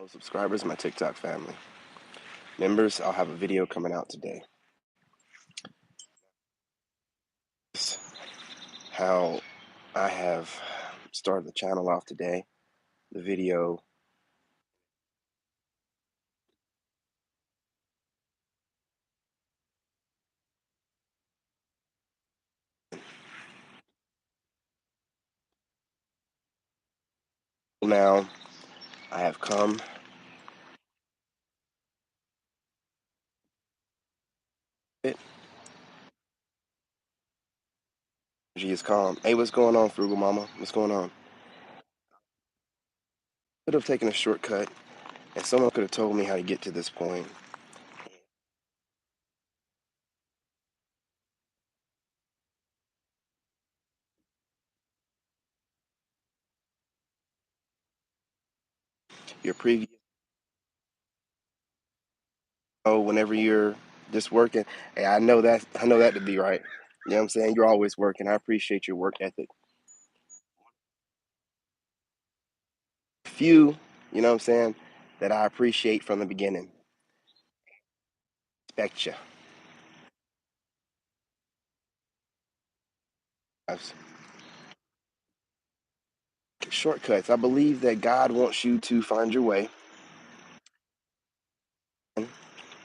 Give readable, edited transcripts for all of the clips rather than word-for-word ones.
Hello, subscribers, my TikTok family. Members, I'll have a video coming out today. This is how I have started the channel off today. The video now, I have come. She is calm. Hey, what's going on, Frugal Mama? What's going on? Could have taken a shortcut, and someone could have told me how to get to this point. Your previous, whenever you're just working, hey, I know that to be right. You know what I'm saying? You're always working. I appreciate your work ethic. Few, you know what I'm saying, that I appreciate from the beginning. Respect you. Shortcuts. I believe that God wants you to find your way,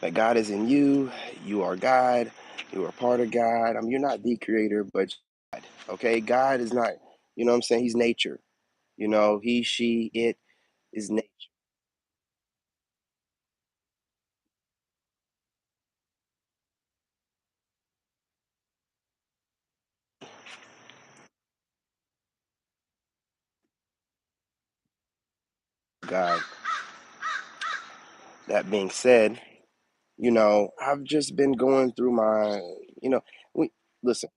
that God is in you. You are God. You are part of God. You're not the creator, but God. Okay? God is not, you know what I'm saying? He's nature. You know, he, she, it is nature. God. That being said, I've just been going through my, you know, we listen,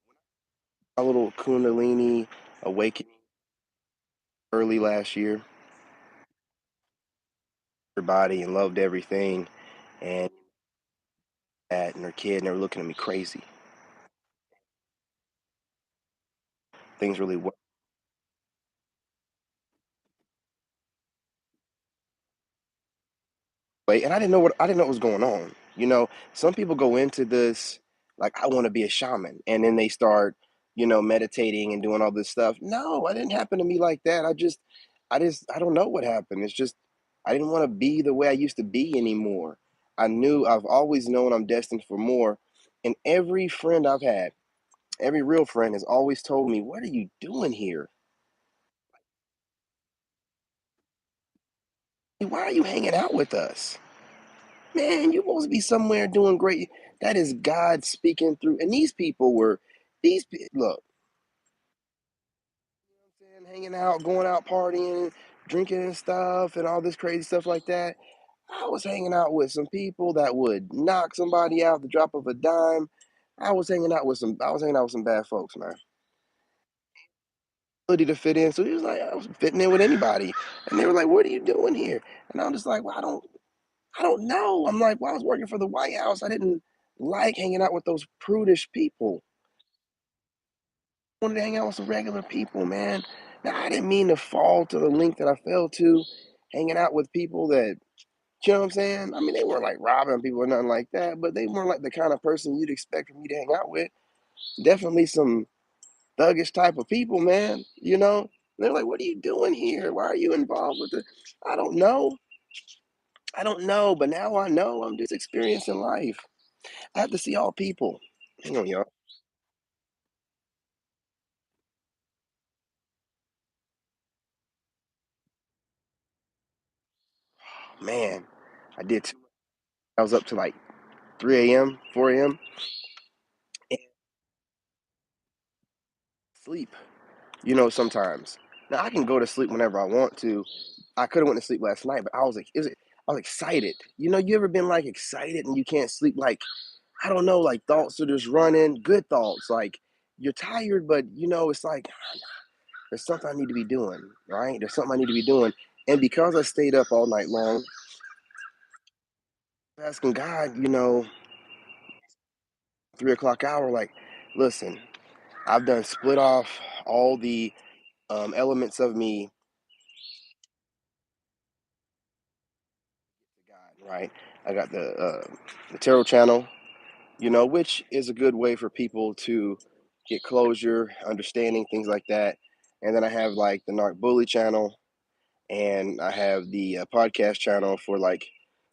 my little Kundalini awakening early last year, her body and loved everything. And that and her kid, and they were looking at me crazy. Things really went away, and I didn't know what was going on. Some people go into this like I want to be a shaman, and then they start, meditating and doing all this stuff. No, it didn't happen to me like that. I don't know what happened. It's just I didn't want to be the way I used to be anymore. I've always known I'm destined for more, and every friend I've had, every real friend has always told me, "What are you doing here? Why are you hanging out with us? Man, you're supposed to be somewhere doing great." That is God speaking through. And look, hanging out, going out partying, drinking and stuff, and all this crazy stuff like that. I was hanging out with some people that would knock somebody out the drop of a dime. I was hanging out with some bad folks, man. Ability to fit in. So he was like, I was fitting in with anybody. And they were like, "What are you doing here?" And I'm just like, "Well, I don't know." I'm like, "Well, I was working for the White House. I didn't like hanging out with those prudish people. I wanted to hang out with some regular people, man." Now, I didn't mean to fall to the length that I fell to, hanging out with people that, you know what I'm saying? I mean, they weren't like robbing people or nothing like that, but they weren't like the kind of person you'd expect for me to hang out with. Definitely some thuggish type of people, man. They're like, "What are you doing here? Why are you involved with it?" I don't know. I don't know, but now I know. I'm just experiencing life. I have to see all people. Hang on, y'all. Man, I did. I was up to like 3 a.m., 4 a.m. and sleep. Sometimes. Now I can go to sleep whenever I want to. I could have went to sleep last night, but I was excited. You ever been like excited and you can't sleep? Like I don't know, like thoughts are just running. Good thoughts. Like you're tired, but it's like there's something I need to be doing. Right? There's something I need to be doing. And because I stayed up all night long, asking God, 3 o'clock hour, like, listen, I've done split off all the elements of me right? I got the tarot channel, which is a good way for people to get closure, understanding things like that. And then I have like the Narc Bully channel, and I have the podcast channel for like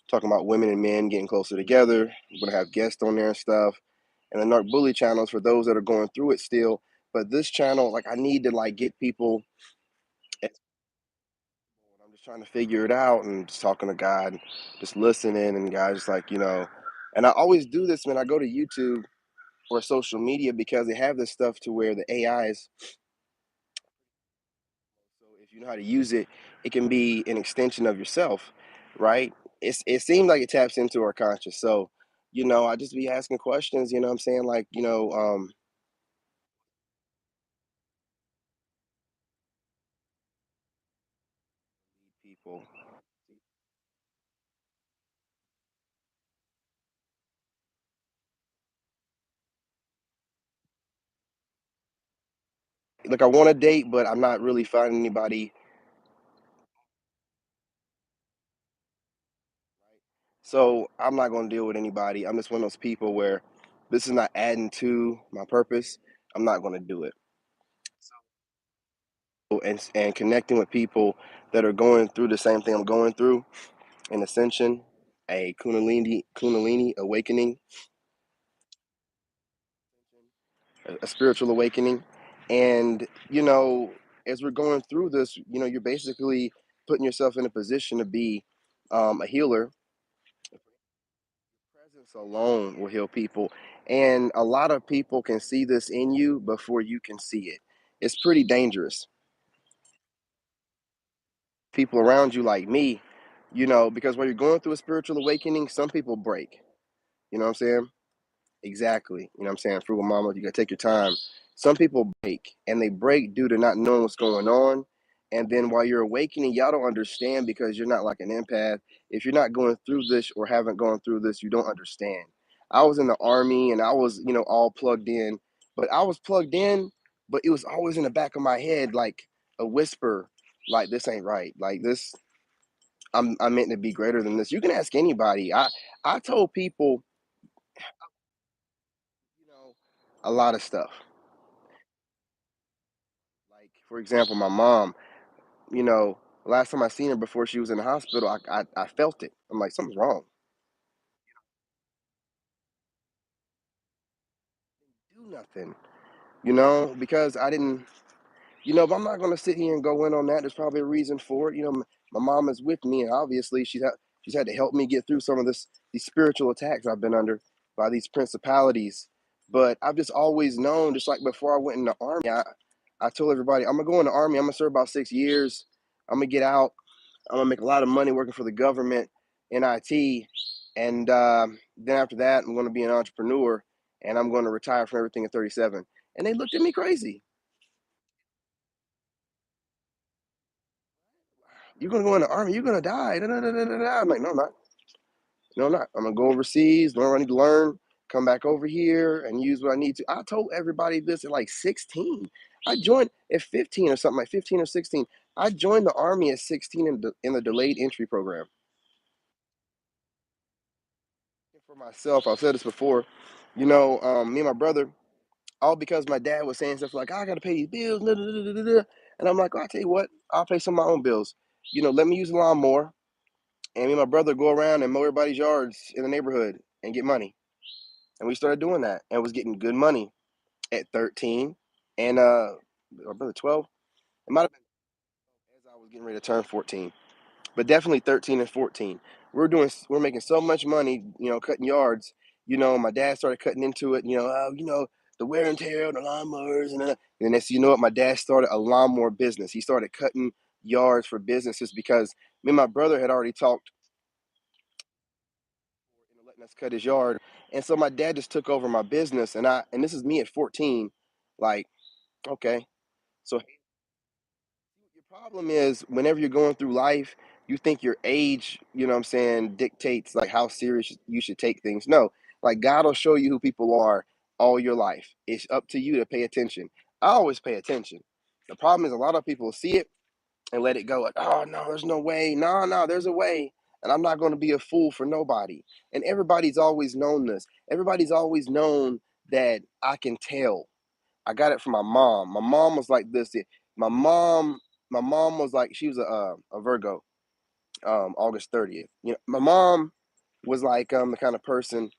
talking about women and men getting closer together. I'm gonna have guests on there and stuff. And the Narc Bully channel is for those that are going through it still. But this channel, like, I need to like get people. I'm just trying to figure it out and just talking to God, just listening, and God just like, and I always do this when I go to YouTube or social media because they have this stuff to where the AI is, so if you know how to use it, it can be an extension of yourself, right? It seems like it taps into our conscious. So, I just be asking questions, what I'm saying? Like, people, like, I want to date, but I'm not really finding anybody. So I'm not going to deal with anybody. I'm just one of those people where this is not adding to my purpose. I'm not going to do it. And connecting with people that are going through the same thing I'm going through, an ascension, a kundalini awakening, a spiritual awakening, and as we're going through this, you're basically putting yourself in a position to be a healer. Presence alone will heal people. And a lot of people can see this in you before you can see it. It's pretty dangerous. People around you, like me, because when you're going through a spiritual awakening, some people break. You know what I'm saying? Exactly. You know what I'm saying? Frugal mama, you gotta take your time. Some people break, and they break due to not knowing what's going on. And then while you're awakening, y'all don't understand because you're not like an empath. If you're not going through this or haven't gone through this, you don't understand. I was in the army and I was, all plugged in, but I was plugged in, but it was always in the back of my head, like a whisper, like this ain't right. Like this, I'm meant to be greater than this. You can ask anybody. I told people, a lot of stuff. Like, for example, my mom, last time I seen her before she was in the hospital, I felt it. I'm like, something's wrong. Do nothing, because I didn't, but I'm not gonna sit here and go in on that. There's probably a reason for it. My mom is with me, and obviously she's had to help me get through some of these spiritual attacks I've been under by these principalities. But I've just always known, just like before I went in the army, I told everybody I'm gonna go in the army. I'm gonna serve about 6 years. I'm gonna get out. I'm gonna make a lot of money working for the government in IT, and then after that, I'm gonna be an entrepreneur, and I'm gonna retire from everything at 37. And they looked at me crazy. You're gonna go in the army. You're gonna die. Da, da, da, da, da, da. I'm like, no, I'm not. No, I'm not. I'm gonna go overseas, learn what I need to learn, come back over here, and use what I need to. I told everybody this at like 16. I joined at 15 or something, like 15 or 16. I joined the army at 16 in the delayed entry program. For myself, I've said this before. Me and my brother, all because my dad was saying stuff like, I gotta pay these bills, da, da, da, da, da, da. And I'm like, I'll tell you what, I'll pay some of my own bills. Let me use the lawnmower, and me and my brother go around and mow everybody's yards in the neighborhood and get money. And we started doing that and was getting good money at 13 and my brother 12. It might have been as I was getting ready to turn 14, but definitely 13 and 14. We're making so much money, cutting yards. My dad started cutting into it. The wear and tear of the lawnmowers, and next, you know what, my dad started a lawnmower business. He started cutting yards for businesses because me and my brother had already talked, letting us cut his yard, and so my dad just took over my business, and this is me at 14, like, okay, so your problem is whenever you're going through life, you think your age, what I'm saying, dictates like how serious you should take things. No, like God will show you who people are all your life. It's up to you to pay attention. I always pay attention. The problem is a lot of people see it and let it go. Like, oh no, there's no way. No, no, there's a way. and I'm not going to be a fool for nobody. And everybody's always known this. Everybody's always known that I can tell. I got it from my mom. My mom was like this. My mom, my mom was like, she was a Virgo, August 30th. You know, my mom was like the kind of person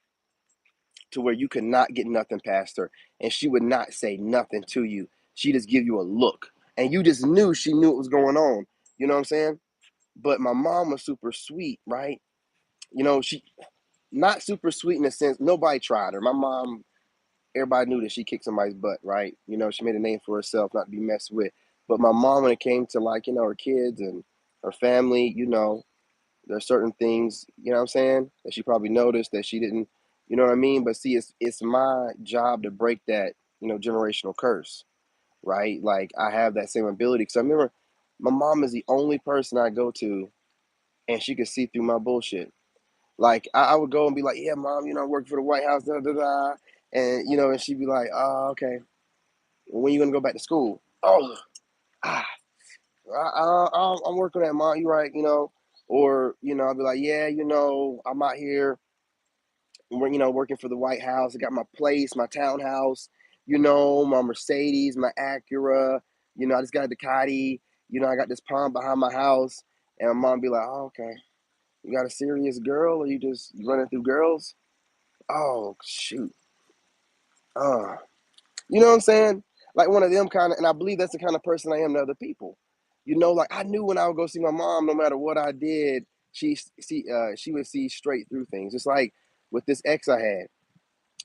to where you could not get nothing past her, and she would not say nothing to you. She just give you a look, and you just knew she knew what was going on. You know what I'm saying? But my mom was super sweet, right? You know, she not super sweet in the sense nobody tried her. My mom, everybody knew that she kicked somebody's butt, right? You know, she made a name for herself, not to be messed with. But my mom, when it came to like, you know, her kids and her family, you know, there are certain things, you know what I'm saying, that she probably noticed that she didn't, you know what I mean? But see, it's my job to break that, you know, generational curse, right? Like I have that same ability. Because I remember my mom is the only person I go to and she could see through my bullshit. Like I would go and be like, "Yeah, mom, you know, I work for the White House, da da da," and you know, and she'd be like, "Oh, okay. Well, when you gonna go back to school?" Oh, ah, I'm working at mom. You right, you know, or you know, I'll be like, "Yeah, you know, I'm out here, you know, working for the White House. I got my place, my townhouse, you know, my Mercedes, my Acura. You know, I just got a Ducati. You know, I got this pond behind my house." And my mom be like, "Oh, okay. You got a serious girl, or you just running through girls?" Oh shoot. Uh, you know what I'm saying? Like one of them kind of, and I believe that's the kind of person I am to other people. You know, like I knew when I would go see my mom, no matter what I did, she would see straight through things. Just like with this ex I had,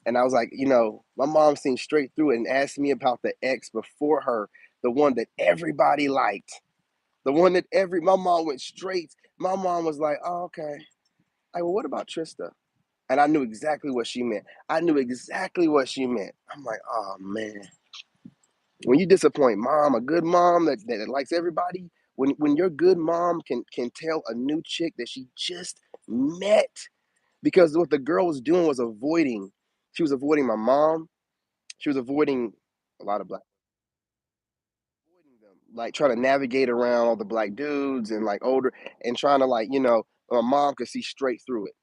and I was like, you know, my mom seen straight through it and asked me about the ex before her, the one that everybody liked, the one that my mom went straight. My mom was like, oh, okay. Like, well, what about Trista? And I knew exactly what she meant. I knew exactly what she meant. I'm like, oh man, when you disappoint mom, a good mom that likes everybody, when your good mom can tell a new chick that she just met, because what the girl was doing was avoiding. She was avoiding my mom. She was avoiding a lot of black, avoiding them, like trying to navigate around all the black dudes and like older, and trying to like, you know, my mom could see straight through it.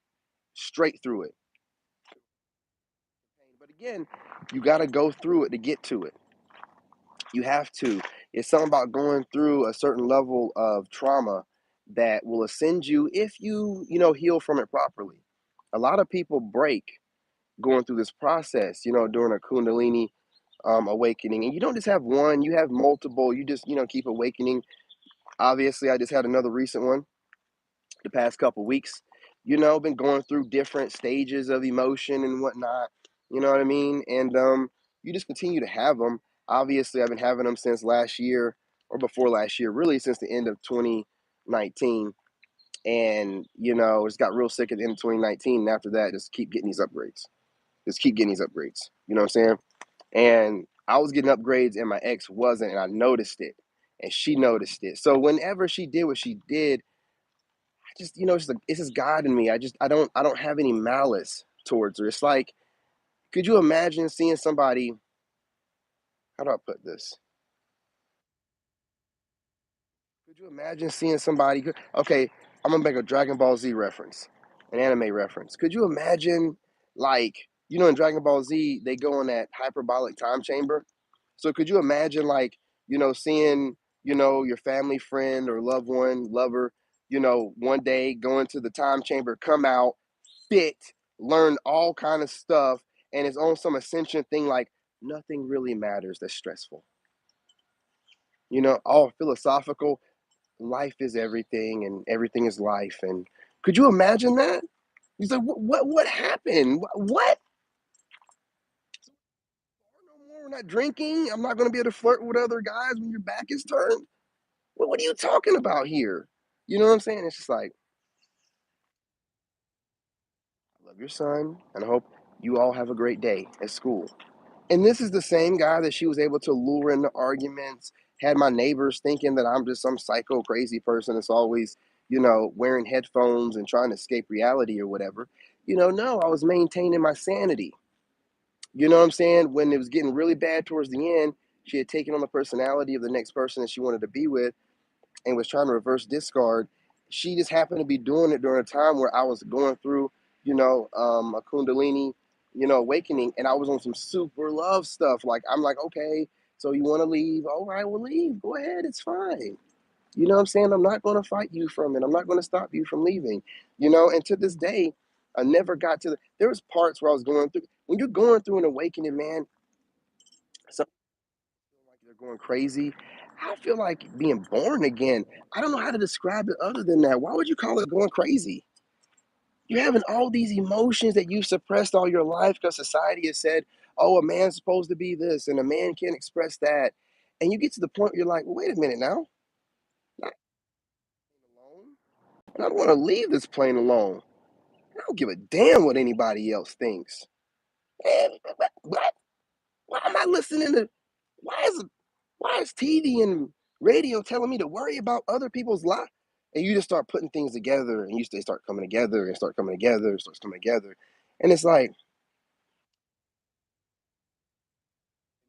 But again, you got to go through it to get to it. You have to. It's something about going through a certain level of trauma that will ascend you if you know, heal from it properly. A lot of people break going through this process, you know, during a Kundalini awakening. And you don't just have one, you have multiple. You just, you know, keep awakening. Obviously, I just had another recent one the past couple weeks. You know, been going through different stages of emotion and whatnot. You know what I mean? And you just continue to have them. Obviously, I've been having them since last year or before last year, really since the end of 2019. And you know, just got real sick at the end of 2019. And after that, just keep getting these upgrades. Just keep getting these upgrades. You know what I'm saying? And I was getting upgrades, and my ex wasn't, and I noticed it, and she noticed it. So whenever she did what she did, I just, you know, it's like it's just God in me. I don't have any malice towards her. It's like, could you imagine seeing somebody? How do I put this? Could you imagine seeing somebody? Okay, I'm gonna make a Dragon Ball Z reference, an anime reference. Could you imagine, like, you know, in Dragon Ball Z, they go in that hyperbolic time chamber. So could you imagine, like, you know, seeing, you know, your family friend or loved one, lover, you know, one day go into the time chamber, come out, fit, learn all kind of stuff, and it's on some ascension thing like nothing really matters that's stressful. You know, all philosophical, life is everything and everything is life. And could you imagine that? He's like, what happened? What? No more, we're not drinking. I'm not going to be able to flirt with other guys when your back is turned. What are you talking about here? You know what I'm saying? It's just like, I love your son, and I hope you all have a great day at school. And this is the same guy that she was able to lure into arguments, had my neighbors thinking that I'm just some psycho crazy person that's always, you know, wearing headphones and trying to escape reality or whatever. You know, no, I was maintaining my sanity. You know what I'm saying? When it was getting really bad towards the end, she had taken on the personality of the next person that she wanted to be with and was trying to reverse discard. she just happened to be doing it during a time where I was going through, a Kundalini, awakening, and I was on some super love stuff. Like, I'm like, okay, so you want to leave? All right, well, leave. Go ahead. It's fine. You know what I'm saying? I'm not going to fight you from it. I'm not going to stop you from leaving. And to this day, I never got to there was parts where I was going through. When you're going through an awakening, man, some feel like they're going crazy. I feel like being born again. I don't know how to describe it other than that. Why would you call it going crazy? You're having all these emotions that you've suppressed all your life because society has said, oh, a man's supposed to be this and a man can't express that. And you get to the point where you're like, well, wait a minute now. I'm alone. And I don't want to leave this plane alone. I don't give a damn what anybody else thinks. Man, what? Why am I listening to? Why is why is TV and radio telling me to worry about other people's life? And you just start putting things together, and they start coming together, and start coming together, and starts coming together, and it's like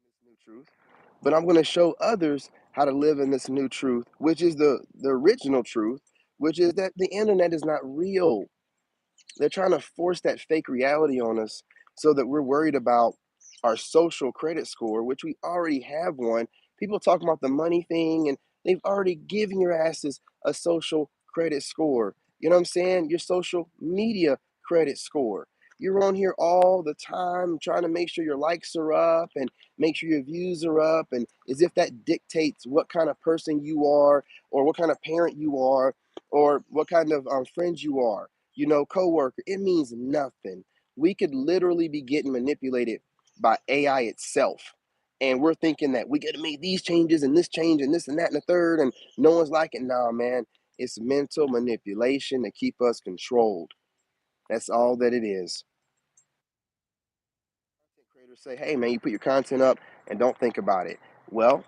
this new truth. But I'm going to show others how to live in this new truth, which is the original truth, which is that the internet is not real. They're trying to force that fake reality on us so that we're worried about our social credit score, which we already have one. People talking about the money thing, and they've already given your asses a social credit score. You know what I'm saying? Your social media credit score. You're on here all the time trying to make sure your likes are up and make sure your views are up, and as if that dictates what kind of person you are, or what kind of parent you are, or what kind of friends you are, coworker. It means nothing. We could literally be getting manipulated by AI itself. And we're thinking that we got to make these changes and this change and this and that and the third, and no one's like it. Nah, man, it's mental manipulation to keep us controlled. That's all that it is. Content creators say, hey, man, you put your content up and don't think about it. Well,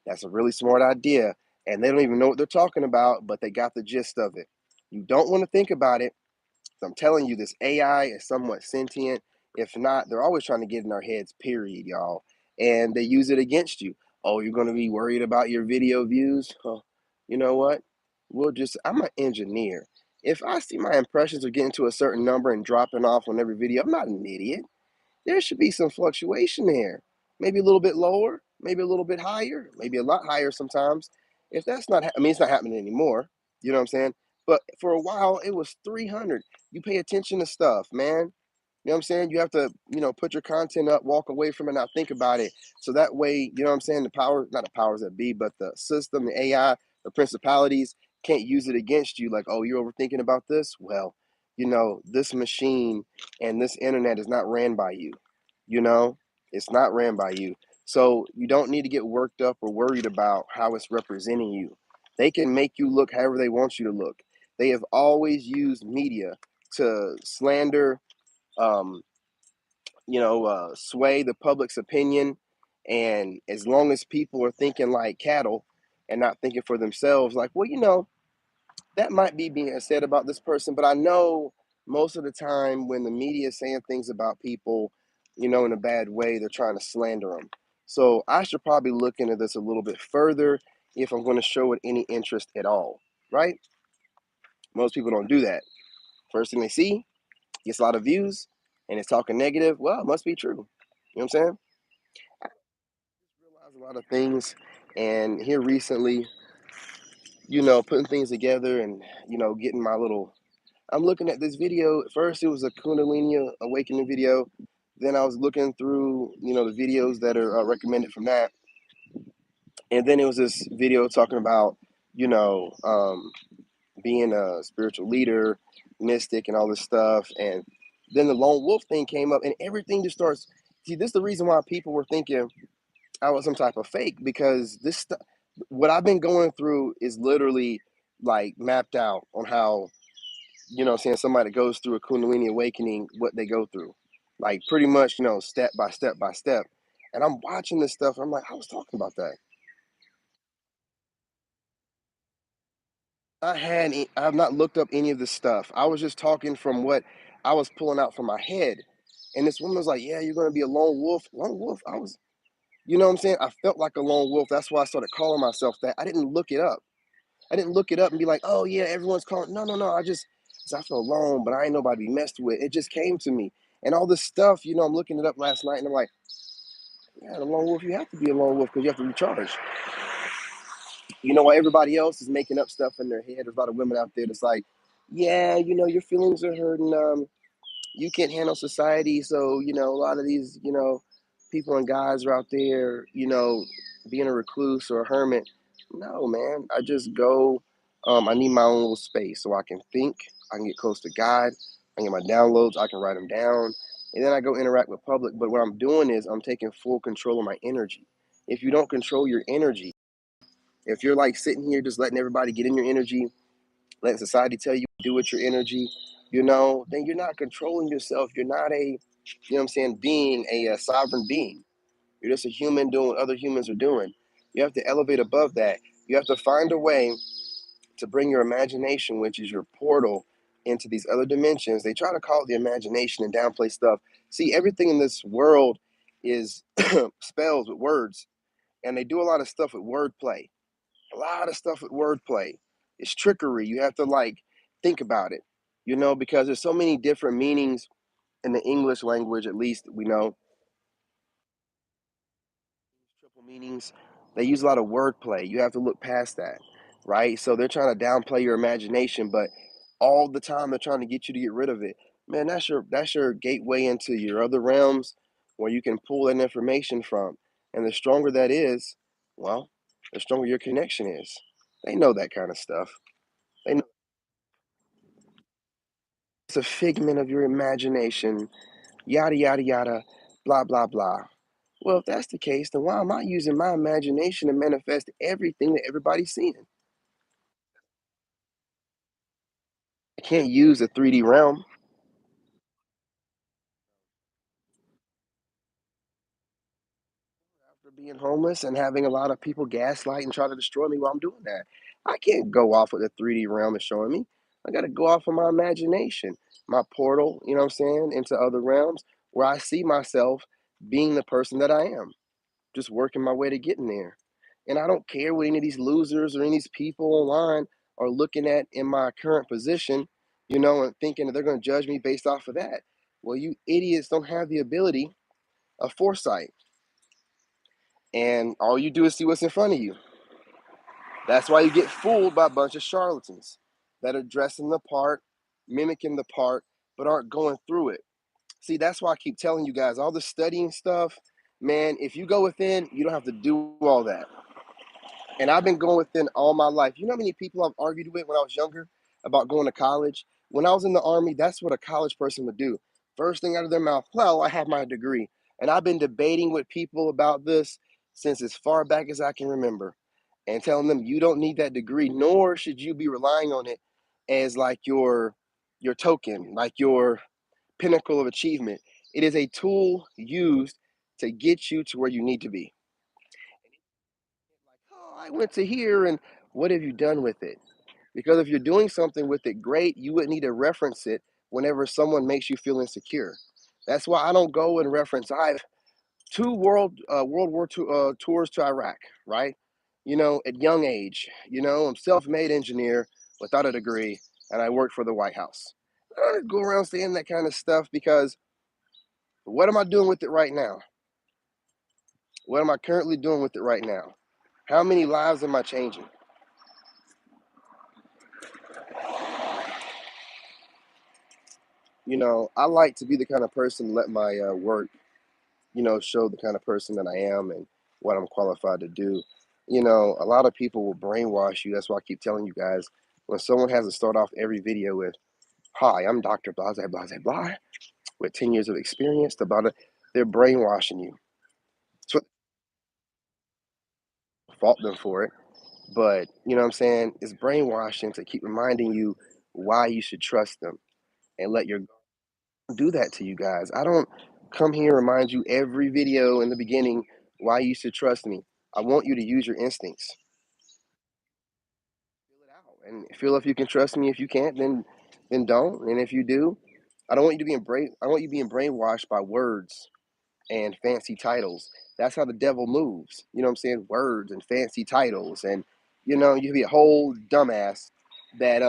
that's a really smart idea. And they don't even know what they're talking about, but they got the gist of it. You don't want to think about it. So I'm telling you, this AI is somewhat sentient. If not, they're always trying to get in our heads, period, y'all. And they use it against you. Oh, you're going to be worried about your video views? Huh. You know what? I'm an engineer. If I see my impressions are getting to a certain number and dropping off on every video, I'm not an idiot. There should be some fluctuation there. Maybe a little bit lower, maybe a little bit higher, maybe a lot higher sometimes. If that's not, I mean, it's not happening anymore. You know what I'm saying? But for a while, it was 300. You pay attention to stuff, man. You know what I'm saying? You have to, put your content up, walk away from it, not think about it. So that way, you know what I'm saying? Not the powers that be, but the system, the AI, the principalities can't use it against you. Like, oh, you're overthinking about this? Well, this machine and this internet is not ran by you. You know, it's not ran by you. So you don't need to get worked up or worried about how it's representing you. They can make you look however they want you to look. They have always used media to slander, um, sway the public's opinion. And as long as people are thinking like cattle and not thinking for themselves, like, well, that might be being said about this person, but I know most of the time when the media is saying things about people, in a bad way, they're trying to slander them. So I should probably look into this a little bit further if I'm going to show it any interest at all, right? Most people don't do that. First thing they see gets a lot of views and it's talking negative. Well, it must be true. You know what I'm saying? I realize a lot of things, and here recently, putting things together and, getting my little I'm looking at this video. At first, it was a Kundalini awakening video. Then I was looking through, the videos that are recommended from that. And then it was this video talking about, you know, um, being a spiritual leader, mystic, and all this stuff. And then the lone wolf thing came up, and everything just starts. See, this is the reason why people were thinking I was some type of fake, because this stuff, what I've been going through is literally like mapped out on how, saying somebody that goes through a Kundalini awakening, what they go through. Like pretty much, step by step by step. And I'm watching this stuff. I'm like, I was talking about that. I've not looked up any of this stuff. I was just talking from what I was pulling out from my head. And this woman was like, yeah, you're going to be a lone wolf. Lone wolf? You know what I'm saying? I felt like a lone wolf. That's why I started calling myself that. I didn't look it up. I didn't look it up and be like, oh yeah, everyone's calling. No, no, no. I feel alone, but I ain't nobody to be messed with. It just came to me. And all this stuff, I'm looking it up last night and I'm like, yeah, the lone wolf, you have to be a lone wolf because you have to recharge. While everybody else is making up stuff in their head, there's a lot of women out there that's like, yeah, your feelings are hurting. You can't handle society. So, a lot of these, people and guys are out there, being a recluse or a hermit. No, man. I just go, I need my own little space so I can think, I can get close to God, I get my downloads, I can write them down, and then I go interact with public. But what I'm doing is I'm taking full control of my energy. If you don't control your energy, if you're like sitting here just letting everybody get in your energy, letting society tell you do with your energy, then you're not controlling yourself. You're not what I'm saying, being a sovereign being. You're just a human doing what other humans are doing. You have to elevate above that. You have to find a way to bring your imagination, which is your portal, into these other dimensions. They try to call it the imagination and downplay stuff. See, everything in this world is spells with words, and they do a lot of stuff with wordplay. A lot of stuff with wordplay. It's trickery. You have to like think about it, because there's so many different meanings in the English language, at least we know, triple meanings. They use a lot of wordplay. You have to look past that, right? So they're trying to downplay your imagination, but all the time they're trying to get you to get rid of it. Man, that's your gateway into your other realms where you can pull that information from. And the stronger that is, well, the stronger your connection is. They know that kind of stuff. They know it's a figment of your imagination, yada yada yada, blah blah blah. Well, if that's the case, then why am I using my imagination to manifest everything that everybody's seeing? I can't use the 3D realm. After being homeless and having a lot of people gaslight and try to destroy me while I'm doing that. I can't go off what the 3D realm is showing me. I got to go off of my imagination, my portal, you know what I'm saying, into other realms where I see myself being the person that I am, just working my way to getting there. And I don't care what any of these losers or any of these people online are looking at in my current position, and thinking that they're going to judge me based off of that. Well, you idiots don't have the ability of foresight, and all you do is see what's in front of you. That's why you get fooled by a bunch of charlatans that are dressing the part, mimicking the part, but aren't going through it. See, that's why I keep telling you guys all the studying stuff, man. If you go within, you don't have to do all that. And I've been going within all my life. You know how many people I've argued with when I was younger about going to college? When I was in the army, that's what a college person would do. First thing out of their mouth, well, I have my degree. And I've been debating with people about this since as far back as I can remember and telling them you don't need that degree, nor should you be relying on it as like your token, like your pinnacle of achievement. It is a tool used to get you to where you need to be. Oh, I went to here, and what have you done with it? Because if you're doing something with it, great, you would need to reference it whenever someone makes you feel insecure. That's why I don't go and reference. I have two World War II tours to Iraq, right? At young age. I'm self-made engineer without a degree, and I work for the White House. I don't go around saying that kind of stuff because what am I doing with it right now? What am I currently doing with it right now? How many lives am I changing? I like to be the kind of person to let my work, show the kind of person that I am and what I'm qualified to do. A lot of people will brainwash you. That's why I keep telling you guys when someone has to start off every video with, hi, I'm Dr. Blah, blah, blah, blah, blah, with 10 years of experience, about it, they're brainwashing you. So fault them for it. But, what I'm saying? It's brainwashing to keep reminding you why you should trust them and let your do that to you guys. I don't come here and remind you every video in the beginning why you should trust me. I want you to use your instincts. Feel it out and feel if you can trust me. If you can't, then don't. And if you do, I don't want you to be I want you being brainwashed by words and fancy titles. That's how the devil moves. You know what I'm saying? Words and fancy titles and You be a whole dumbass that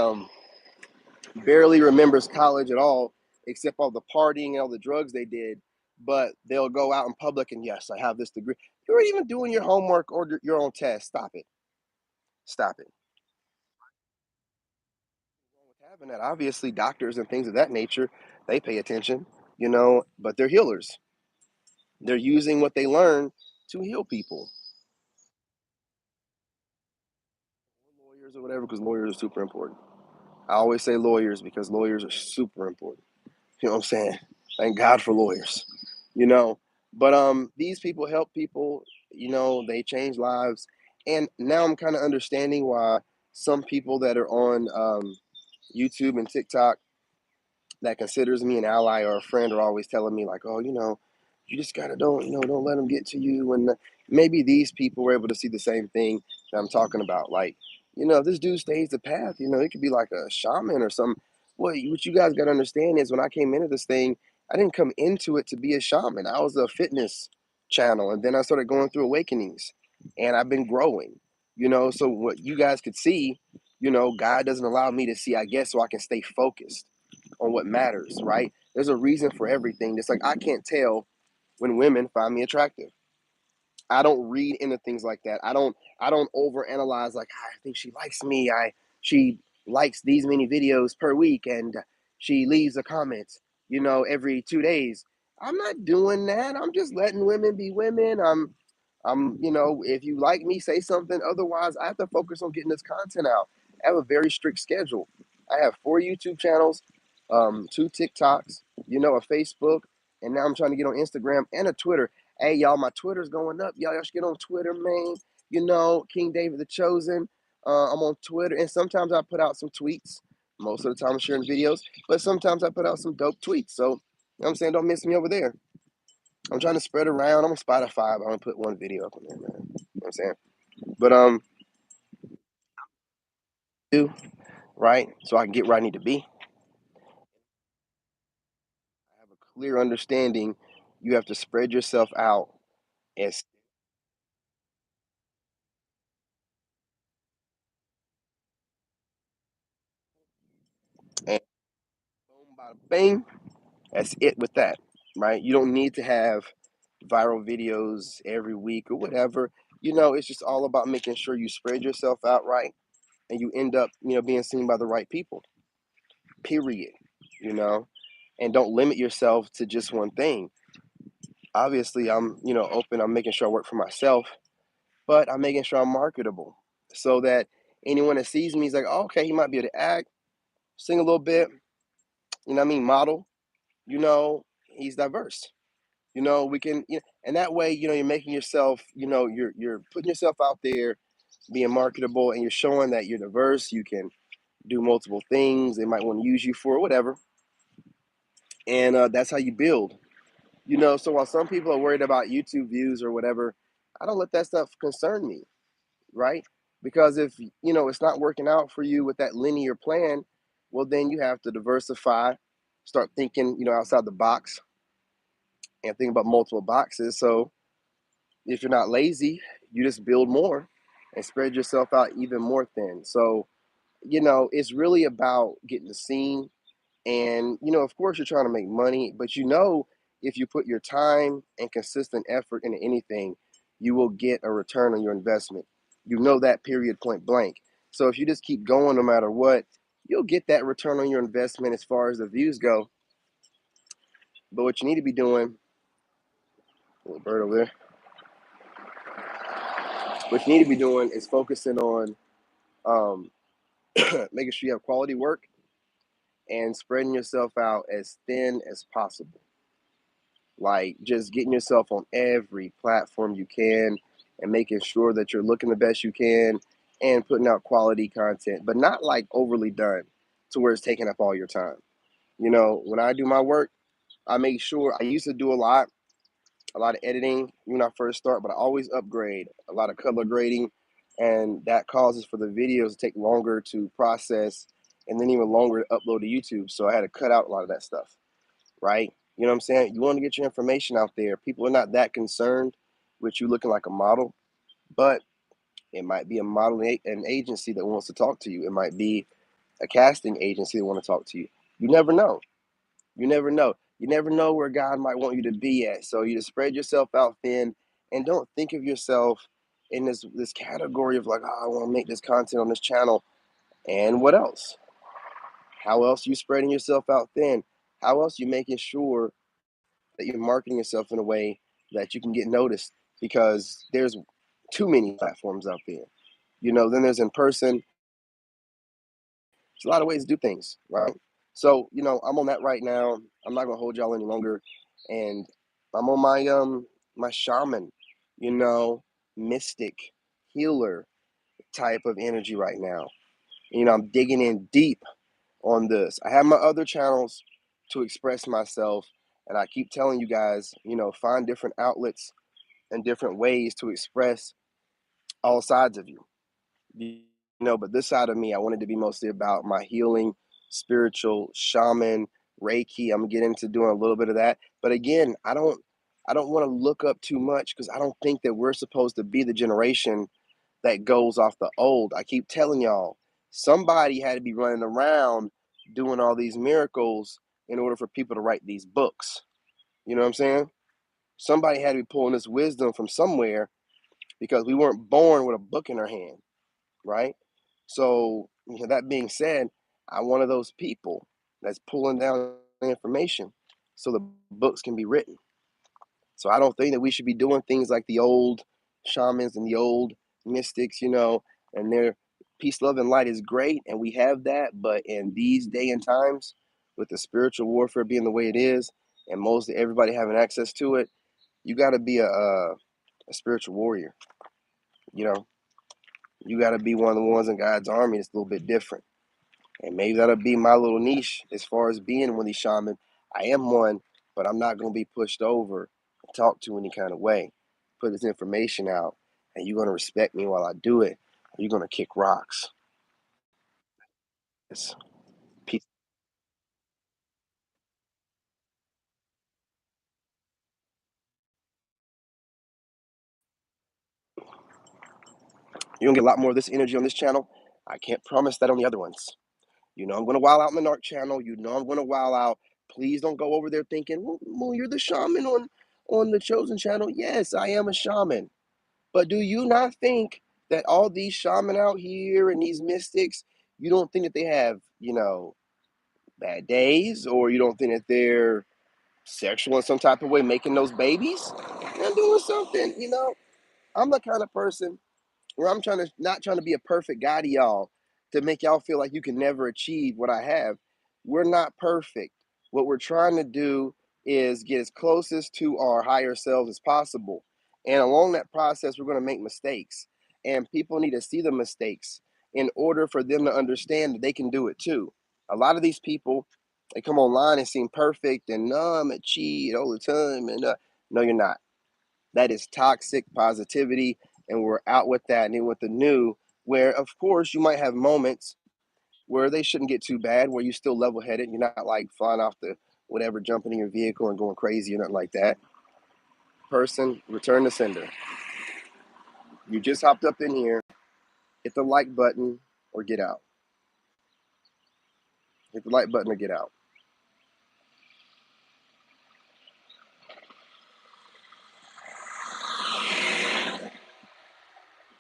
barely remembers college at all, except all the partying and all the drugs they did. But they'll go out in public and yes, I have this degree. You weren't even doing your homework or your own test. Stop it. Stop it. With having that, obviously, doctors and things of that nature, they pay attention, but they're healers. They're using what they learn to heal people. Lawyers or whatever, because lawyers are super important. I always say lawyers because lawyers are super important. You know what I'm saying? Thank God for lawyers. You know, but these people help people. They change lives, and now I'm kind of understanding why some people that are on YouTube and TikTok that considers me an ally or a friend are always telling me like, oh, you just gotta don't let them get to you. And maybe these people were able to see the same thing that I'm talking about. Like, if this dude stays the path, it could be like a shaman or something. What you guys gotta understand is when I came into this thing, I didn't come into it to be a shaman. I was a fitness channel, and then I started going through awakenings, and I've been growing. So what you guys could see, God doesn't allow me to see, I guess, so I can stay focused on what matters, right? There's a reason for everything. It's like I can't tell when women find me attractive. I don't read into things like that. I don't overanalyze like I think she likes me. She likes these many videos per week and she leaves a comment, every 2 days. I'm not doing that. I'm just letting women be women. If you like me, say something. Otherwise, I have to focus on getting this content out. I have a very strict schedule. I have 4 YouTube channels, 2 TikToks, a Facebook, and now I'm trying to get on Instagram and a Twitter. Hey, y'all, my Twitter's going up. Y'all should get on Twitter, man. King David the Chosen. I'm on Twitter, and sometimes I put out some tweets. Most of the time, I'm sharing videos, but sometimes I put out some dope tweets. So, I'm saying? Don't miss me over there. I'm trying to spread around. I'm on Spotify. I'm gonna put one video up on there, man. You know what I'm saying? But do right so I can get where I need to be. I have a clear understanding. You have to spread yourself out as and boom, bada bang. That's it with that, right? You don't need to have viral videos every week or whatever. It's just all about making sure you spread yourself out right and you end up, being seen by the right people. Period. You know, and don't limit yourself to just one thing. Obviously, I'm, open. I'm making sure I work for myself, but I'm making sure I'm marketable so that anyone that sees me is like, oh, okay, he might be able to act, sing a little bit, what I mean, model, he's diverse. We can, and that way, you're making yourself, you're putting yourself out there, being marketable, and you're showing that you're diverse. You can do multiple things. They might want to use you for whatever, and that's how you build. So while some people are worried about YouTube views or whatever, I don't let that stuff concern me, right? Because if it's not working out for you with that linear plan, well, then you have to diversify, start thinking, outside the box, and think about multiple boxes. So if you're not lazy, you just build more and spread yourself out even more thin. So, it's really about getting the scene. And, of course, you're trying to make money, but if you put your time and consistent effort into anything, you will get a return on your investment. That period point blank. So if you just keep going no matter what, you'll get that return on your investment as far as the views go. But what you need to be doing, little bird over there, what you need to be doing is focusing on um, making sure you have quality work and spreading yourself out as thin as possible. Like just getting yourself on every platform you can and making sure that you're looking the best you can and putting out quality content, but not like overly done to where it's taking up all your time. When I do my work, I make sure I used to do a lot of editing when I first start, but I always upgrade a lot of color grading, and that causes for the videos to take longer to process and then even longer to upload to YouTube. So I had to cut out a lot of that stuff, right? You know what I'm saying? You want to get your information out there. People are not that concerned with you looking like a model, but It might be a modeling an agency that wants to talk to you. It might be a casting agency that want to talk to you. You never know. You never know. You never know where God might want you to be at. So you just spread yourself out thin and don't think of yourself in this category of like, oh, I want to make this content on this channel. And what else? How else you spreading yourself out thin? How else you making sure that you're marketing yourself in a way that you can get noticed? Because there's too many platforms out there. Then there's in person. There's a lot of ways to do things, right? So, I'm on that right now. I'm not gonna hold y'all any longer. And I'm on my shaman, you know, mystic, healer type of energy right now. I'm digging in deep on this. I have my other channels to express myself, and I keep telling you guys, find different outlets and different ways to express all sides of you. But this side of me, I wanted to be mostly about my healing, spiritual, shaman, Reiki. I'm gonna get into doing a little bit of that. But again, I don't want to look up too much because I don't think that we're supposed to be the generation that goes off the old. I keep telling y'all, somebody had to be running around doing all these miracles in order for people to write these books. You know what I'm saying? Somebody had to be pulling this wisdom from somewhere because we weren't born with a book in our hand, right? So, that being said, I'm one of those people that's pulling down information so the books can be written. So I don't think that we should be doing things like the old shamans and the old mystics, and their peace, love, and light is great, and we have that. But in these day and times, with the spiritual warfare being the way it is, and mostly everybody having access to it, you got to be a spiritual warrior. You know, you got to be one of the ones in God's army that's a little bit different. And maybe that'll be my little niche as far as being one of these shaman. I am one, but I'm not going to be pushed over and talked to any kind of way. Put this information out, and you're going to respect me while I do it. Or you're going to kick rocks. It's peace. You're going to get a lot more of this energy on this channel. I can't promise that on the other ones. I'm going to wild out in the Narc channel. I'm going to wild out. Please don't go over there thinking, well, you're the shaman on the Chosen channel. Yes, I am a shaman. But do you not think that all these shaman out here and these mystics, you don't think that they have, bad days, or you don't think that they're sexual in some type of way, making those babies? They're doing something, I'm the kind of person where I'm not trying to be a perfect guy to y'all to make y'all feel like you can never achieve what I have. We're not perfect. What we're trying to do is get as closest to our higher selves as possible. And along that process, we're going to make mistakes. And people need to see the mistakes in order for them to understand that they can do it too. A lot of these people, they come online and seem perfect and no, I'm a cheat all the time. And no, you're not. That is toxic positivity, and we're out with that and in with the new, where of course you might have moments where they shouldn't get too bad, where you still level headed. You're not like flying off the whatever, jumping in your vehicle and going crazy or nothing like that. Person, return to sender. You just hopped up in here, hit the like button or get out. Hit the like button or get out.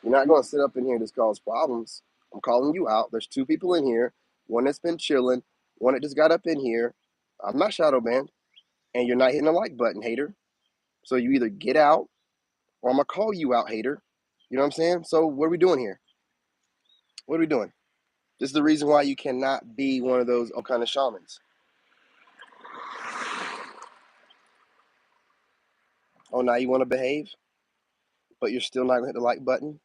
You're not going to sit up in here and just cause problems. I'm calling you out. There's two people in here, one that's been chilling, one that just got up in here. I'm not shadow banned, and you're not hitting the like button, hater. So you either get out or I'm gonna call you out, hater. You know what I'm saying? So what are we doing here? What are we doing? This is the reason why you cannot be one of those kind of shamans. Oh, now you want to behave, but you're still not gonna hit the like button.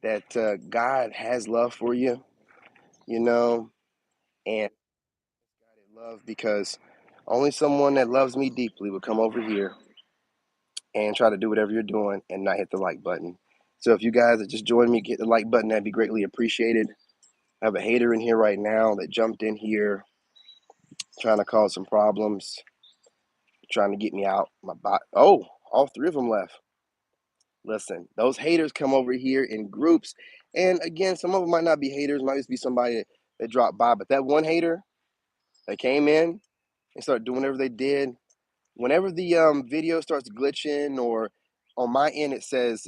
That God has love for you, and God love because only someone that loves me deeply would come over here and try to do whatever you're doing and not hit the like button. So if you guys that just joined me, get the like button, that'd be greatly appreciated. I have a hater in here right now that jumped in here trying to cause some problems. trying to get me out my body. Oh, all three of them left. Listen, those haters come over here in groups, and again, some of them might not be haters, might just be somebody that dropped by. But that one hater that came in and started doing whatever they did, whenever the video starts glitching or on my end it says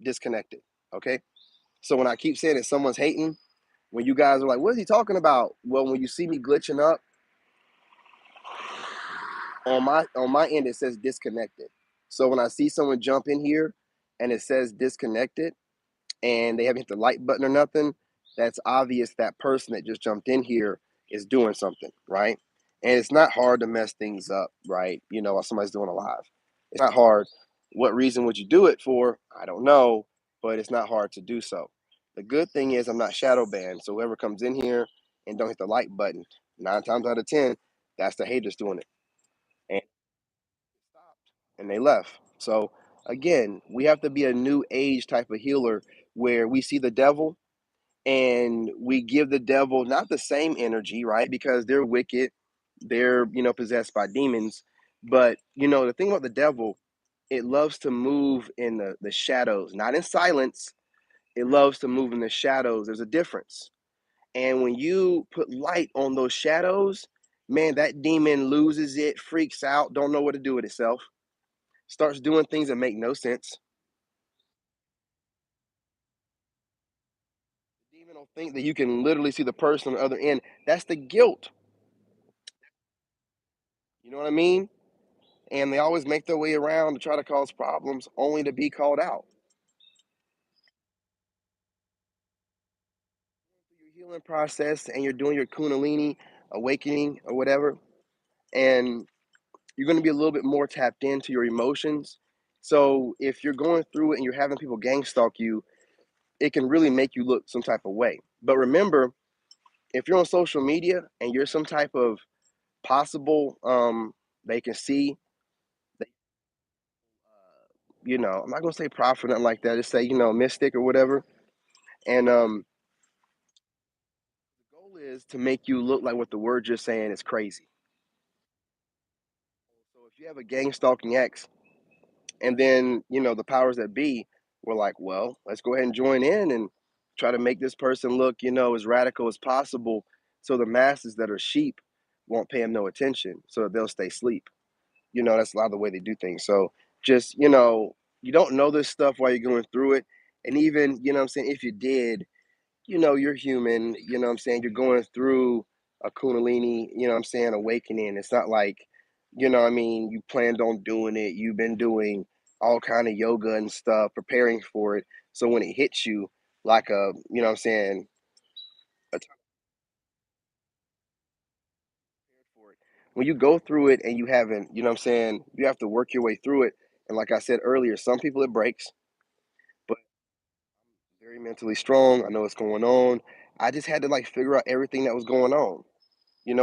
disconnected. Okay, so when I keep saying that someone's hating, when you guys are like, "What is he talking about?" Well, when you see me glitching up on my end, it says disconnected. So when I see someone jump in here and it says disconnected, and they haven't hit the like button or nothing, that's obvious that person that just jumped in here is doing something, right? And it's not hard to mess things up, right? While somebody's doing a live. It's not hard. What reason would you do it for? I don't know, but it's not hard to do so. The good thing is I'm not shadow banned, so whoever comes in here and don't hit the like button, 9 times out of 10, that's the haters doing it. And they left. So again, we have to be a new age type of healer where we see the devil and we give the devil not the same energy, right? Because they're wicked, they're possessed by demons. But the thing about the devil, it loves to move in the shadows, not in silence. It loves to move in the shadows. There's a difference. And when you put light on those shadows, man, that demon loses it, freaks out, don't know what to do with itself, starts doing things that make no sense. The demon don't think that you can literally see the person on the other end. That's the guilt. You know what I mean? And they always make their way around to try to cause problems only to be called out. Your healing process and you're doing your kundalini awakening or whatever, and you're going to be a little bit more tapped into your emotions. So if you're going through it and you're having people gang stalk you, it can really make you look some type of way. But remember, if you're on social media and you're some type of possible, they can see that, I'm not gonna say prophet or nothing like that. Just say, mystic or whatever. And the goal is to make you look like what the word you're saying is crazy. So if you have a gang stalking ex, and then the powers that be were like, well, let's go ahead and join in and try to make this person look, as radical as possible, so the masses that are sheep won't pay him no attention, so that they'll stay asleep. That's a lot of the way they do things. So just, you don't know this stuff while you're going through it. And even, what I'm saying, if you did, you're human, what I'm saying, you're going through a kundalini, what I'm saying, awakening. It's not like, what I mean, you planned on doing it. You've been doing all kind of yoga and stuff, preparing for it. So when it hits you like a, what I'm saying, a time for it. When you go through it and you haven't, what I'm saying, you have to work your way through it. And like I said earlier, some people it breaks, but very mentally strong. I know what's going on. I just had to like figure out everything that was going on,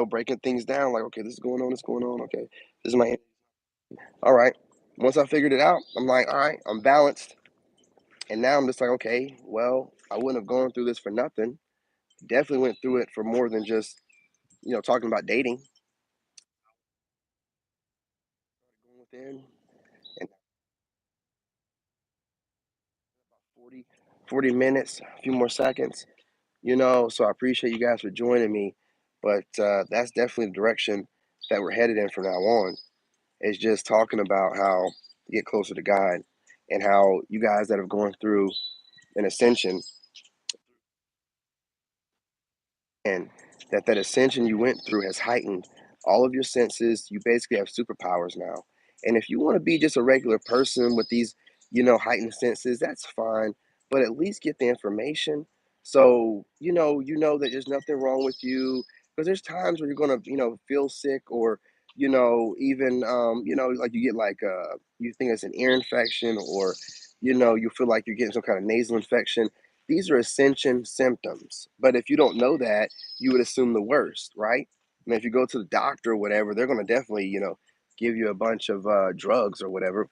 breaking things down like, okay, this is going on, this is going on. Okay, this is my, all right. Once I figured it out, I'm like, all right, I'm balanced. And now I'm just like, okay, well, I wouldn't have gone through this for nothing. Definitely went through it for more than just, talking about dating. Going within and 40, 40 minutes, a few more seconds, so I appreciate you guys for joining me. But that's definitely the direction that we're headed in from now on. Is just talking about how to get closer to God and how you guys that have gone through an ascension, and that ascension you went through has heightened all of your senses. You basically have superpowers now. And if you want to be just a regular person with these, heightened senses, that's fine. But at least get the information. So, that there's nothing wrong with you. Because there's times where you're gonna, feel sick or, even like you get like you think it's an ear infection or, you feel like you're getting some kind of nasal infection. These are ascension symptoms. But if you don't know that, you would assume the worst, right? I mean, if you go to the doctor or whatever, they're going to definitely, give you a bunch of drugs or whatever.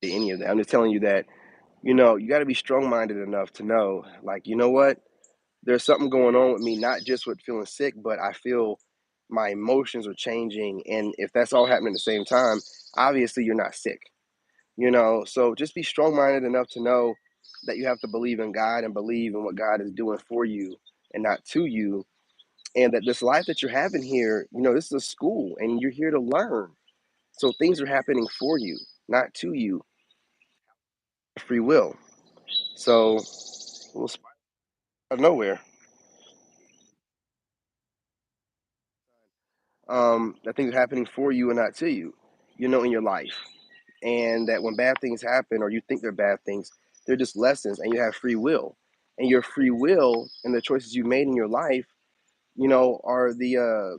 Any of that. I'm just telling you that, you got to be strong minded enough to know, like, you know what? There's something going on with me, not just with feeling sick, but I feel, my emotions are changing. And if that's all happening at the same time, obviously you're not sick, you know? So just be strong minded enough to know that you have to believe in God and believe in what God is doing for you and not to you. And that this life that you're having here, you know, this is a school and you're here to learn. So things are happening for you, not to you. Free will. So we'll spot out of nowhere. That things are happening for you and not to you, you know, in your life. And that when bad things happen or you think they're bad things, they're just lessons and you have free will. And your free will and the choices you made in your life, you know, are the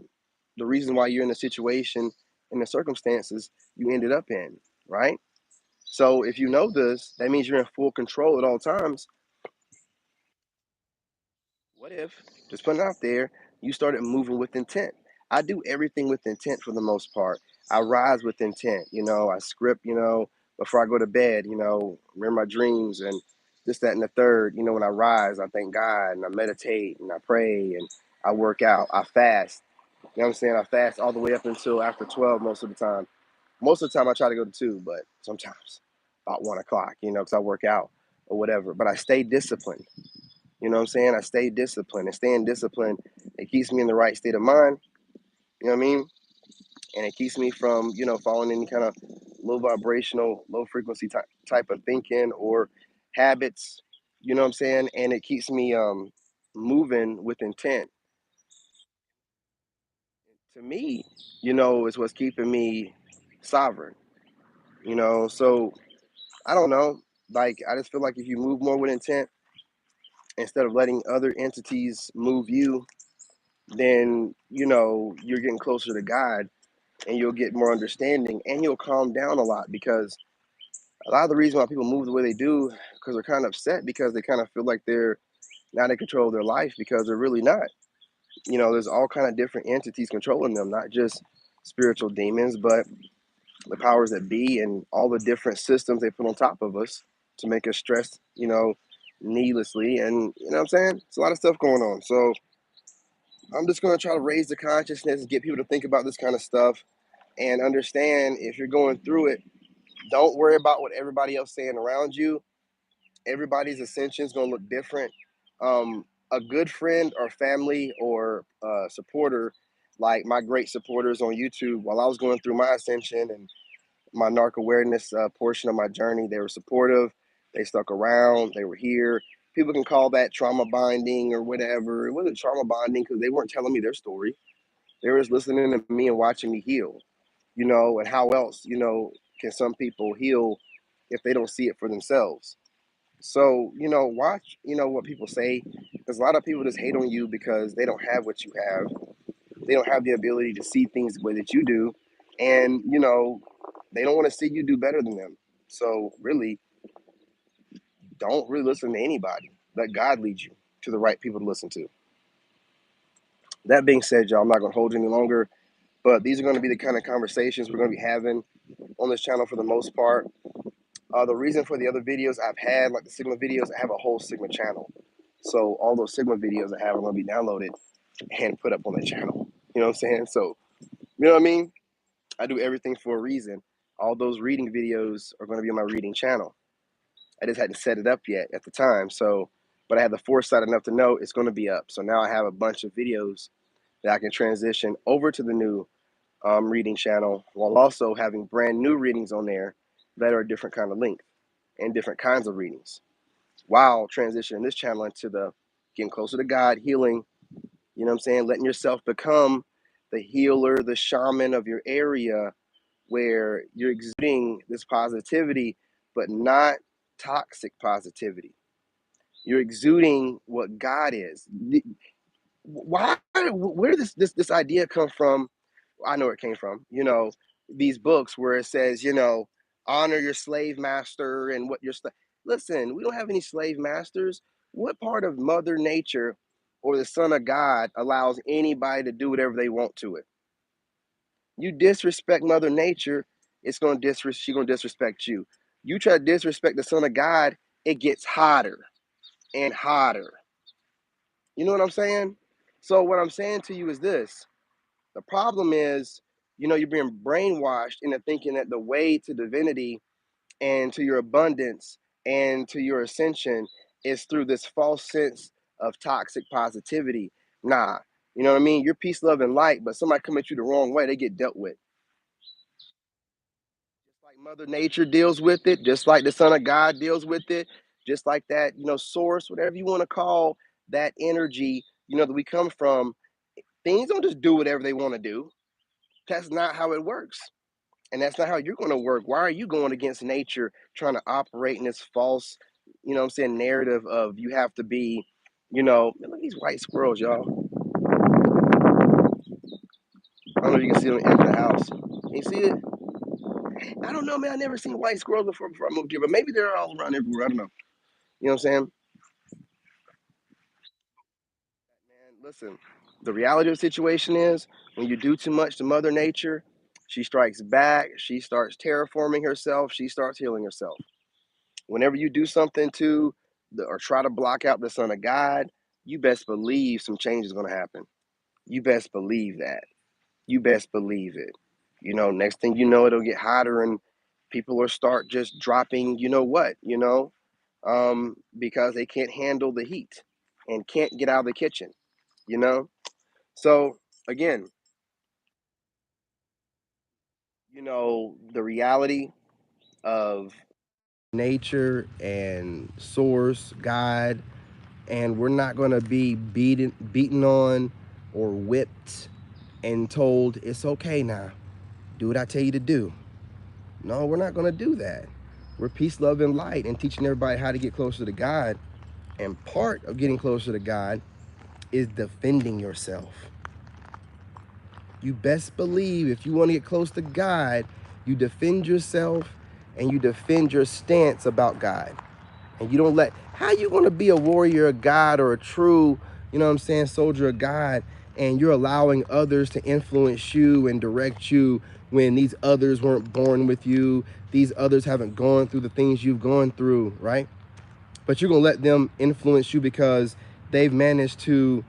reason why you're in the situation and the circumstances you ended up in, right? So if you know this, that means you're in full control at all times. What if, just putting it out there, you started moving with intent? I do everything with intent for the most part. I rise with intent, you know, I script, you know, before I go to bed, you know, remember my dreams and this, that, and the third. You know, when I rise, I thank God and I meditate and I pray and I work out, I fast. You know what I'm saying? I fast all the way up until after 12 most of the time. Most of the time I try to go to 2, but sometimes about 1 o'clock, you know, because I work out or whatever. But I stay disciplined. You know what I'm saying? I stay disciplined, and staying disciplined, it keeps me in the right state of mind. You know what I mean? And it keeps me from, you know, falling any kind of low vibrational, low frequency type of thinking or habits. You know what I'm saying? And it keeps me moving with intent. To me, you know, is what's keeping me sovereign. You know, so I don't know. Like I just feel like if you move more with intent instead of letting other entities move you, then you know you're getting closer to God and you'll get more understanding and you'll calm down a lot because a lot of the reason why people move the way they do because they're kind of upset because they kind of feel like they're not in control of their life because they're really not. You know, there's all kind of different entities controlling them, not just spiritual demons, but the powers that be and all the different systems they put on top of us to make us stressed, you know, needlessly. And you know what I'm saying? It's a lot of stuff going on. So I'm just going to try to raise the consciousness and get people to think about this kind of stuff and understand if you're going through it, don't worry about what everybody else saying around you. Everybody's ascension is going to look different. A good friend or family or supporter, like my great supporters on YouTube, while I was going through my ascension and my narc awareness portion of my journey, they were supportive. They stuck around. They were here. People can call that trauma bonding or whatever. It wasn't trauma bonding because they weren't telling me their story. They were just listening to me and watching me heal, you know, and how else, you know, can some people heal if they don't see it for themselves? So, you know, watch, you know, what people say, because a lot of people just hate on you because they don't have what you have. They don't have the ability to see things the way that you do. And, you know, they don't want to see you do better than them. So, really, don't really listen to anybody. Let God lead you to the right people to listen to. That being said, y'all, I'm not going to hold you any longer, but these are going to be the kind of conversations we're going to be having on this channel for the most part. The reason for the other videos I've had, like the Sigma videos, I have a whole Sigma channel. So all those Sigma videos I have are going to be downloaded and put up on the channel. You know what I'm saying? So, you know what I mean? I do everything for a reason. All those reading videos are going to be on my reading channel. I just hadn't set it up yet at the time. So, but I had the foresight enough to know it's going to be up. So now I have a bunch of videos that I can transition over to the new reading channel while also having brand new readings on there that are a different kind of length and different kinds of readings while transitioning this channel into the getting closer to God, healing, you know what I'm saying? Letting yourself become the healer, the shaman of your area where you're exuding this positivity, but not toxic positivity. You're exuding what God is. Why? Where did this idea come from? I know where it came from. You know, these books where it says, you know, honor your slave master and what your listen. We don't have any slave masters. What part of Mother Nature or the Son of God allows anybody to do whatever they want to it? You disrespect Mother Nature, it's gonna she's gonna disrespect you. You try to disrespect the Son of God, it gets hotter and hotter. You know what I'm saying? So what I'm saying to you is this: The problem is, you're being brainwashed into thinking that the way to divinity and to your abundance and to your ascension is through this false sense of toxic positivity. Nah, you know what I mean? You're peace, love, and light, but somebody come at you the wrong way, they get dealt with. Just like Mother Nature deals with it, just like the Son of God deals with it, just like that, source, whatever you want to call that energy, that we come from. Things don't just do whatever they want to do. That's not how it works. And that's not how you're going to work. Why are you going against nature, trying to operate in this false, narrative of you have to be, look at these white squirrels, y'all. I don't know if you can see them in the house. Can you see it? I don't know, man. I never seen white squirrels before I moved here, but maybe they're all around everywhere. I don't know. You know what I'm saying? Man, listen, the reality of the situation is when you do too much to Mother Nature, she strikes back. She starts terraforming herself. She starts healing herself. Whenever you do something to or try to block out the Son of God, you best believe some change is going to happen. You best believe that. You best believe it. Next thing you know, it'll get hotter and people will start just dropping, because they can't handle the heat and can't get out of the kitchen, you know? So, again, the reality of nature and source, God, and we're not going to be beaten on or whipped and told it's okay now, do what I tell you to do. No, we're not going to do that. We're peace, love, and light, and teaching everybody how to get closer to God. And part of getting closer to God is defending yourself. You best believe if you want to get close to God, you defend yourself and you defend your stance about God. And you don't let, how you going to be a warrior of God or a true, soldier of God, and you're allowing others to influence you and direct you when these others weren't born with you, these others haven't gone through the things you've gone through, right? But you're going to let them influence you because they've managed to,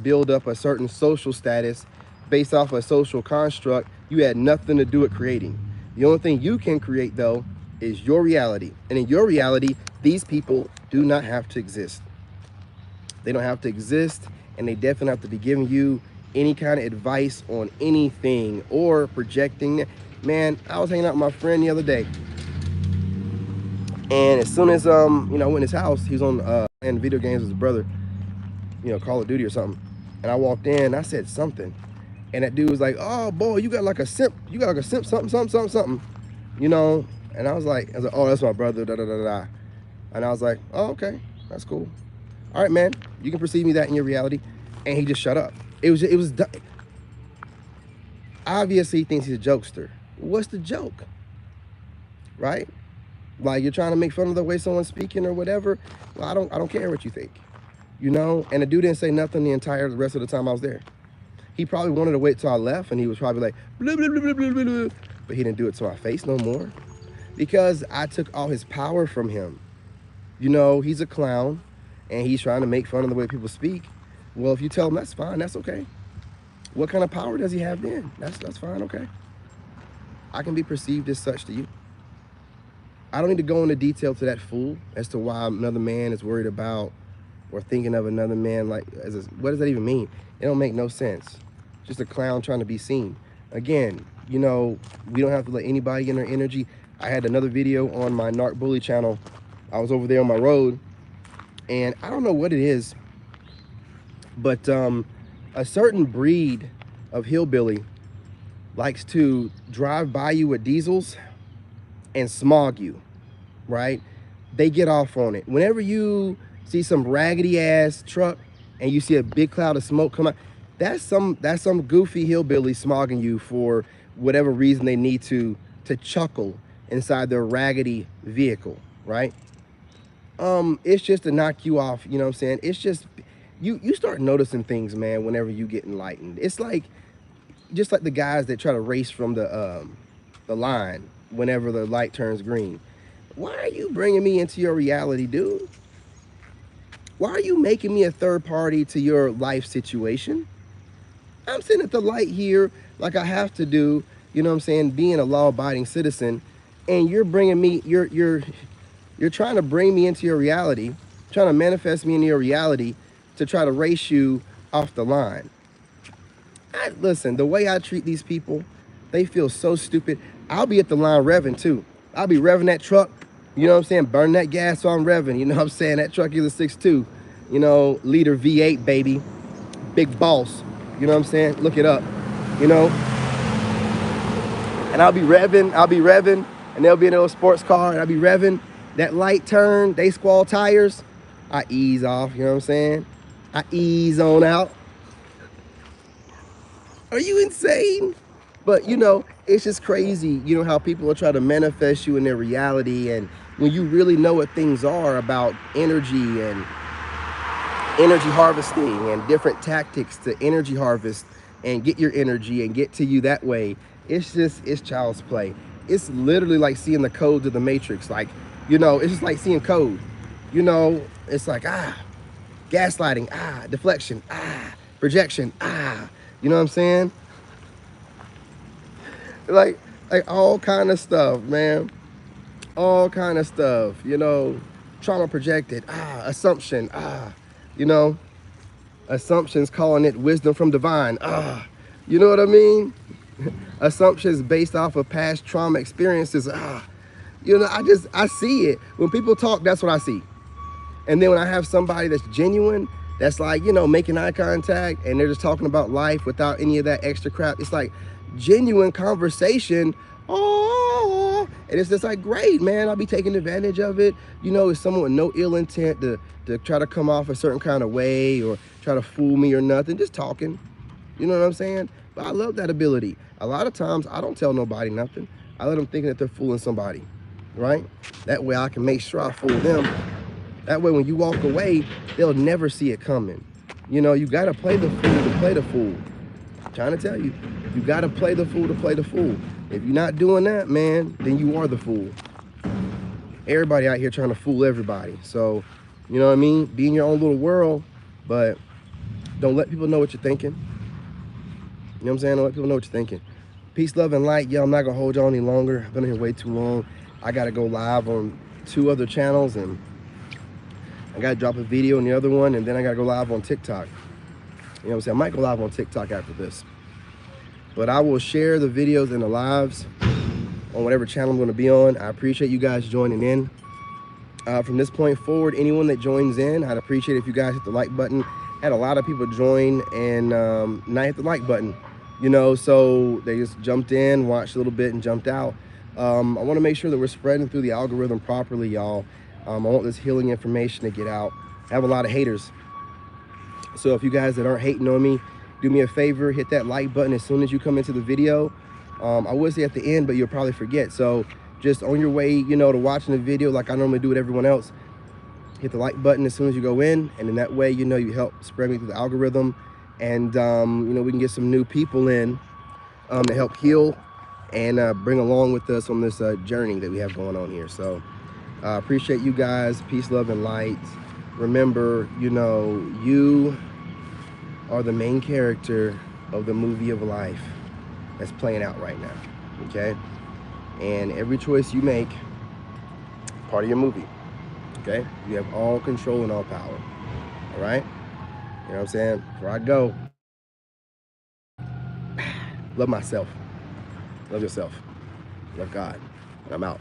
build up a certain social status based off a social construct you had nothing to do with creating. The only thing you can create, though, is your reality. And in your reality, these people do not have to exist. They don't have to exist, and they definitely have to be giving you any kind of advice on anything or projecting. Man, I was hanging out with my friend the other day, and as soon as I went in his house, he was on playing video games with his brother, Call of Duty or something. And I walked in, I said something, and that dude was like, "Oh boy, you got like a simp, something, something, something, something," And I was like, "Oh, that's my brother, da da da da." And I was like, "Oh, okay, that's cool. All right, man, you can perceive me that in your reality." And he just shut up. It was obviously he thinks he's a jokester. What's the joke, right? Like, you're trying to make fun of the way someone's speaking or whatever. Well, I don't care what you think, And the dude didn't say nothing the rest of the time I was there. He probably wanted to wait till I left, and he was probably like, blah, blah, blah, blah, blah, blah. But he didn't do it to my face no more because I took all his power from him. He's a clown, and he's trying to make fun of the way people speak. Well, if you tell him that's fine, that's okay. What kind of power does he have then? That's fine, okay. I can be perceived as such to you. I don't need to go into detail to that fool as to why another man is worried about or thinking of another man like what does that even mean? It don't make no sense. Just a clown trying to be seen. Again, we don't have to let anybody in their energy. I had another video on my Narc Bully channel. I was over there on my road, and I don't know what it is, but a certain breed of hillbilly likes to drive by you with diesels and smog you, right? They get off on it. Whenever you see some raggedy ass truck and you see a big cloud of smoke come out, that's some goofy hillbilly smogging you for whatever reason they need to chuckle inside their raggedy vehicle, right? It's just to knock you off, you know what I'm saying? It's just you start noticing things, man, whenever you get enlightened. It's like just like the guys that try to race from the line whenever the light turns green. Why are you bringing me into your reality, dude? Why are you making me a third party to your life situation? I'm sitting at the light here like I have to do, you know what I'm saying, being a law-abiding citizen, and you're bringing me, you're trying to bring me into your reality, trying to manifest me into your reality to try to race you off the line. Listen, the way I treat these people, they feel so stupid. I'll be at the line revving too. I'll be revving that truck, you know what I'm saying, burn that gas while I'm revving, you know what I'm saying, that truck is a 6.2, you know, liter V8, baby, big boss, you know what I'm saying, look it up, you know, and I'll be revving, and they'll be in a little sports car, and I'll be revving. That light turn, they squall tires, I ease off, you know what I'm saying? I ease on out. Are you insane? But you know, it's just crazy, you know, how people are trying to manifest you in their reality, and when you really know what things are about energy and energy harvesting and different tactics to energy harvest and get your energy and get to you that way, it's child's play. It's literally like seeing the codes of the matrix. Like, you know, it's just like seeing code. You know, it's like gaslighting, deflection, projection, you know what I'm saying? like like all kind of stuff, man, all kind of stuff, you know, trauma projected, assumption, you know, assumptions, calling it wisdom from divine, you know what I mean? Assumptions based off of past trauma experiences, you know, I see it when people talk. That's what I see. And then when I have somebody that's genuine, that's like, you know, making eye contact, and they're just talking about life without any of that extra crap, it's like genuine conversation. Oh, and it's just like, great, man. I'll be taking advantage of it. You know, it's someone with no ill intent to try to come off a certain kind of way or try to fool me or nothing, just talking. You know what I'm saying? But I love that ability. A lot of times I don't tell nobody nothing. I let them think that they're fooling somebody, right? That way I can make sure I fool them. That way when you walk away, they'll never see it coming. You know, you gotta play the fool to play the fool. I'm trying to tell you, you gotta play the fool to play the fool. If you're not doing that, man, then you are the fool. Everybody out here trying to fool everybody. So, you know what I mean? Be in your own little world, but don't let people know what you're thinking. You know what I'm saying? Don't let people know what you're thinking. Peace, love, and light. Yo, I'm not gonna hold y'all any longer. I've been here way too long. I gotta go live on 2 other channels, and I gotta drop a video on the other one, and then I gotta go live on TikTok. You know what I'm saying? I might go live on TikTok after this. But I will share the videos and the lives on whatever channel I'm gonna be on. I appreciate you guys joining in. From this point forward, anyone that joins in, I'd appreciate if you guys hit the like button. Had a lot of people join and not hit the like button, you know, so they just jumped in, watched a little bit, and jumped out. I want to make sure that we're spreading through the algorithm properly, y'all. I want this healing information to get out. I have a lot of haters, so if you guys that aren't hating on me, do me a favor, hit that like button as soon as you come into the video. I would say at the end, but you'll probably forget. So just on your way, you know, to watching the video, like I normally do with everyone else, hit the like button as soon as you go in, and in that way, you know, you help spread me through the algorithm, and you know, we can get some new people in to help heal and bring along with us on this journey that we have going on here. So appreciate you guys. Peace, love, and light. Remember, you know, you are the main character of the movie of life that's playing out right now, okay? And every choice you make, part of your movie, okay? You have all control and all power, all right? You know what I'm saying? Before I go, love myself, love yourself, love God, and I'm out.